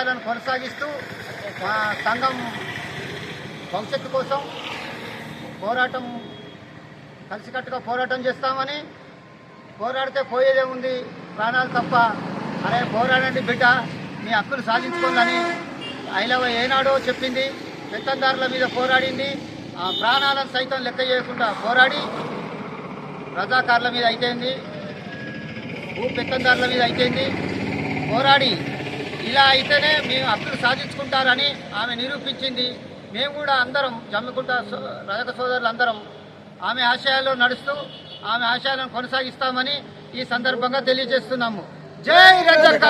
ఆశయాలను కొనసాగిస్తూ మా సంఘం భవిష్యత్తు కోసం పోరాటం కలిసికట్టుగా పోరాటం చేస్తామని, పోరాడితే పోయేదేముంది ప్రాణాలు తప్ప, అరే పోరాడండి బిడ్డ మీ హక్కులు సాధించుకోండి ఐలవ ఏనాడో చెప్పింది. పెత్తందారుల మీద పోరాడింది, ఆ ప్రాణాలను సైతం లెక్క చేయకుండా పోరాడి రజాకారుల మీద అయితేంది, పెత్తందారుల మీద అయితేంది పోరాడి ఇలా అయితేనే మేము హక్కులు సాధించుకుంటారని ఆమె నిరూపించింది. మేము కూడా అందరం జమ్మికుంట రజక సోదరులు అందరం ఆమె ఆశయాల్లో నడుస్తూ ఆమె ఆశయాలను కొనసాగిస్తామని ఈ సందర్భంగా తెలియజేస్తున్నాము. జై రజక.